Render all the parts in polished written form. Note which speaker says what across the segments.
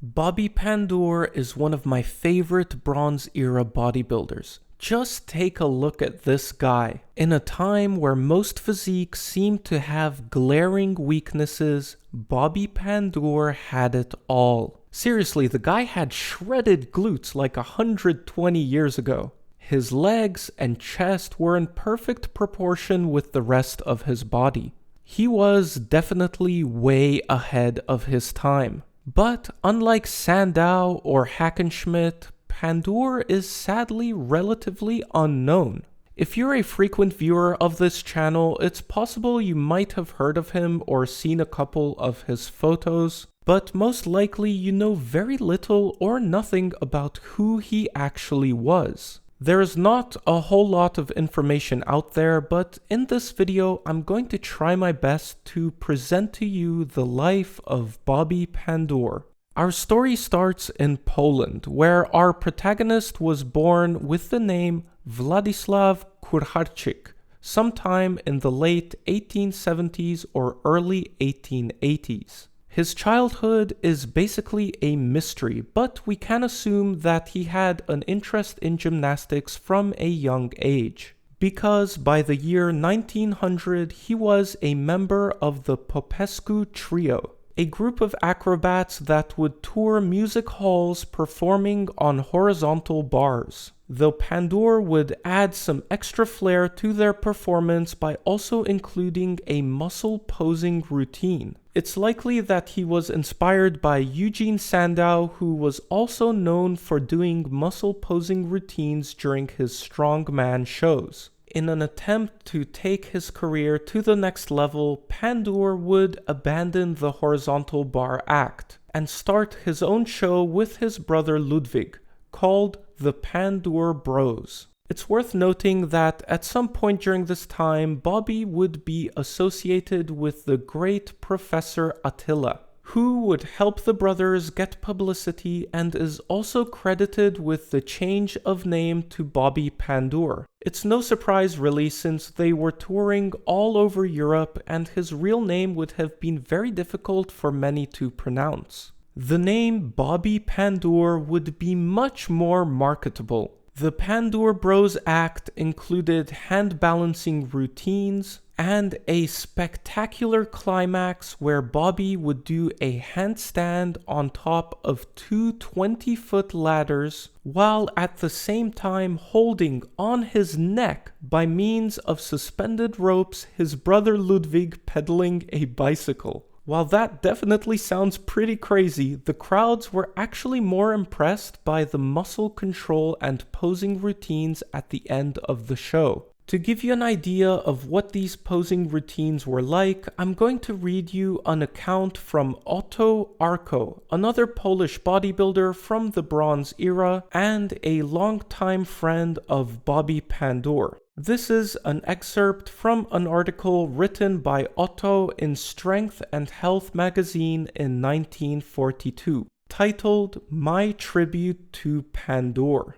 Speaker 1: Bobby Pandour is one of my favorite Bronze Era bodybuilders. Just take a look at this guy. In a time where most physiques seem to have glaring weaknesses, Bobby Pandour had it all. Seriously, the guy had shredded glutes like 120 years ago. His legs and chest were in perfect proportion with the rest of his body. He was definitely way ahead of his time. But unlike Sandow or Hackenschmidt, Pandour is sadly relatively unknown. If you're a frequent viewer of this channel, it's possible you might have heard of him or seen a couple of his photos, but most likely you know very little or nothing about who he actually was. There's not a whole lot of information out there, but in this video I'm going to try my best to present to you the life of Bobby Pandour. Our story starts in Poland, where our protagonist was born with the name Władysław Kurcharczyk, sometime in the late 1870s or early 1880s. His childhood is basically a mystery, but we can assume that he had an interest in gymnastics from a young age, because by the year 1900 he was a member of the Popescu Trio, a group of acrobats that would tour music halls performing on horizontal bars, though Pandour would add some extra flair to their performance by also including a muscle posing routine. It's likely that he was inspired by Eugene Sandow, who was also known for doing muscle posing routines during his strongman shows. In an attempt to take his career to the next level, Pandour would abandon the horizontal bar act and start his own show with his brother Ludwig, called the Pandour Bros. It's worth noting that at some point during this time, Bobby would be associated with the great Professor Attila, who would help the brothers get publicity and is also credited with the change of name to Bobby Pandour. It's no surprise really, since they were touring all over Europe and his real name would have been very difficult for many to pronounce. The name Bobby Pandour would be much more marketable. The Pandour Bros act included hand balancing routines and a spectacular climax where Bobby would do a handstand on top of two 20-foot ladders while at the same time holding on his neck by means of suspended ropes his brother Ludwig pedaling a bicycle. While that definitely sounds pretty crazy, the crowds were actually more impressed by the muscle control and posing routines at the end of the show. To give you an idea of what these posing routines were like, I'm going to read you an account from Otto Arko, another Polish bodybuilder from the Bronze Era and a longtime friend of Bobby Pandour. This is an excerpt from an article written by Otto in Strength and Health magazine in 1942, titled My Tribute to Pandour.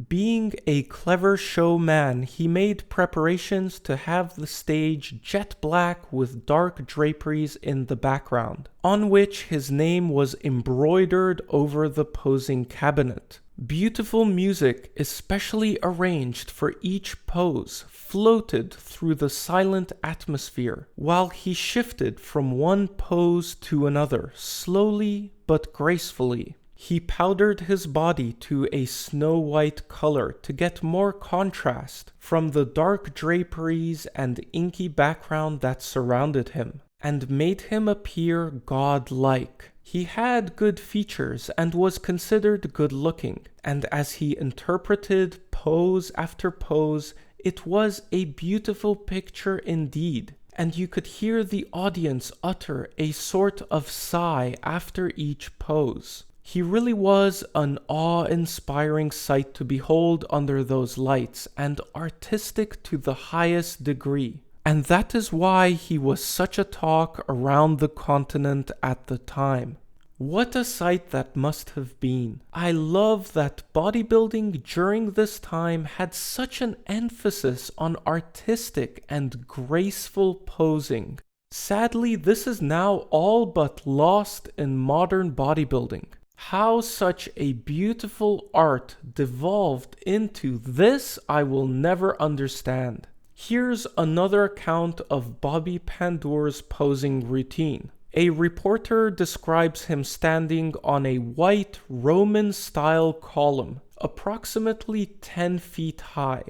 Speaker 1: Being a clever showman, he made preparations to have the stage jet black with dark draperies in the background, on which his name was embroidered over the posing cabinet. Beautiful music, especially arranged for each pose, floated through the silent atmosphere, while he shifted from one pose to another, slowly but gracefully. He powdered his body to a snow-white color to get more contrast from the dark draperies and inky background that surrounded him, and made him appear godlike. He had good features and was considered good-looking, and as he interpreted pose after pose, it was a beautiful picture indeed, and you could hear the audience utter a sort of sigh after each pose. He really was an awe-inspiring sight to behold under those lights, and artistic to the highest degree. And that is why he was such a talk around the continent at the time. What a sight that must have been. I love that bodybuilding during this time had such an emphasis on artistic and graceful posing. Sadly, this is now all but lost in modern bodybuilding. How such a beautiful art devolved into this, I will never understand. Here's another account of Bobby Pandour's posing routine. A reporter describes him standing on a white Roman-style column, approximately 10 feet high,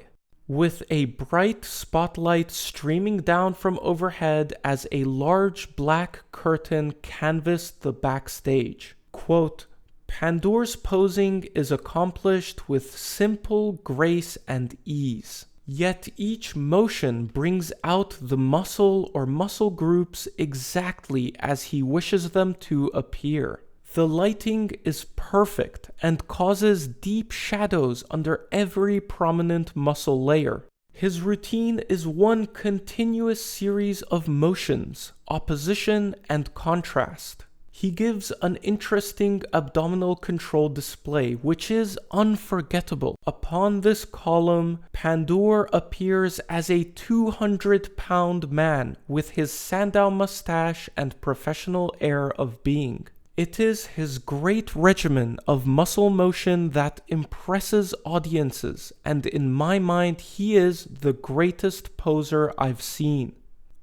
Speaker 1: with a bright spotlight streaming down from overhead as a large black curtain canvassed the backstage. Quote, Pandour's posing is accomplished with simple grace and ease, yet each motion brings out the muscle or muscle groups exactly as he wishes them to appear. The lighting is perfect and causes deep shadows under every prominent muscle layer. His routine is one continuous series of motions, opposition and contrast. He gives an interesting abdominal control display, which is unforgettable. Upon this column, Pandour appears as a 200-pound man with his Sandow mustache and professional air of being. It is his great regimen of muscle motion that impresses audiences, and in my mind, he is the greatest poser I've seen.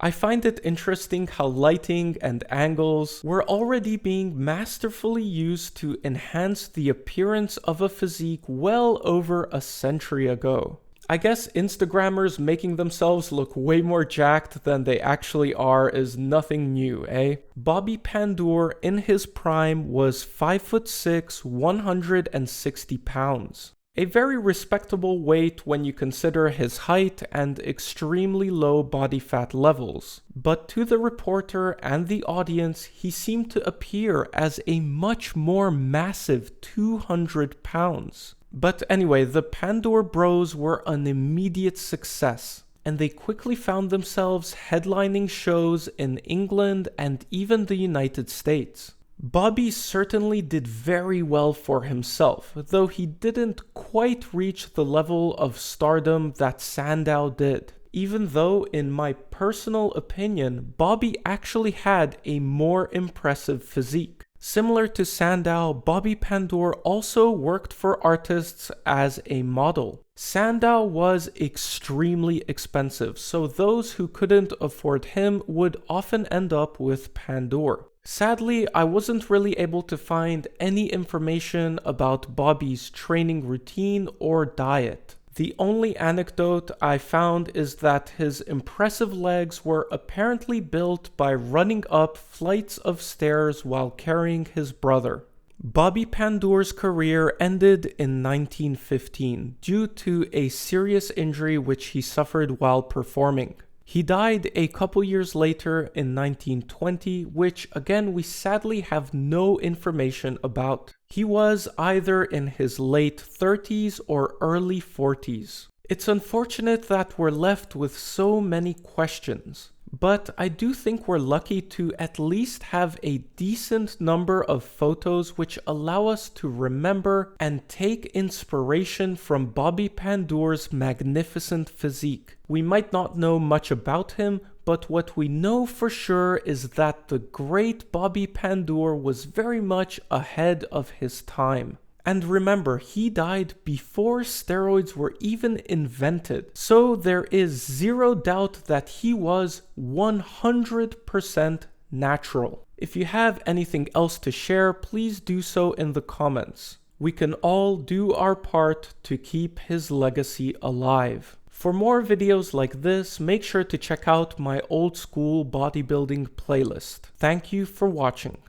Speaker 1: I find it interesting how lighting and angles were already being masterfully used to enhance the appearance of a physique well over a century ago. I guess Instagrammers making themselves look way more jacked than they actually are is nothing new, eh? Bobby Pandour in his prime was 5'6", 160 pounds. A very respectable weight when you consider his height and extremely low body fat levels. But to the reporter and the audience, he seemed to appear as a much more massive 200 pounds. But anyway, the Pandour Bros were an immediate success, and they quickly found themselves headlining shows in England and even the United States. Bobby certainly did very well for himself, though he didn't quite reach the level of stardom that Sandow did. Even though, in my personal opinion, Bobby actually had a more impressive physique. Similar to Sandow, Bobby Pandour also worked for artists as a model. Sandow was extremely expensive, so those who couldn't afford him would often end up with Pandour. Sadly, I wasn't really able to find any information about Bobby's training routine or diet. The only anecdote I found is that his impressive legs were apparently built by running up flights of stairs while carrying his brother. Bobby Pandour's career ended in 1915 due to a serious injury which he suffered while performing. He died a couple years later in 1920, which again we sadly have no information about. He was either in his late 30s or early 40s. It's unfortunate that we're left with so many questions, but I do think we're lucky to at least have a decent number of photos which allow us to remember and take inspiration from Bobby Pandour's magnificent physique. We might not know much about him, but what we know for sure is that the great Bobby Pandour was very much ahead of his time. And remember, he died before steroids were even invented, so there is zero doubt that he was 100% natural. If you have anything else to share, please do so in the comments. We can all do our part to keep his legacy alive. For more videos like this, make sure to check out my old school bodybuilding playlist. Thank you for watching.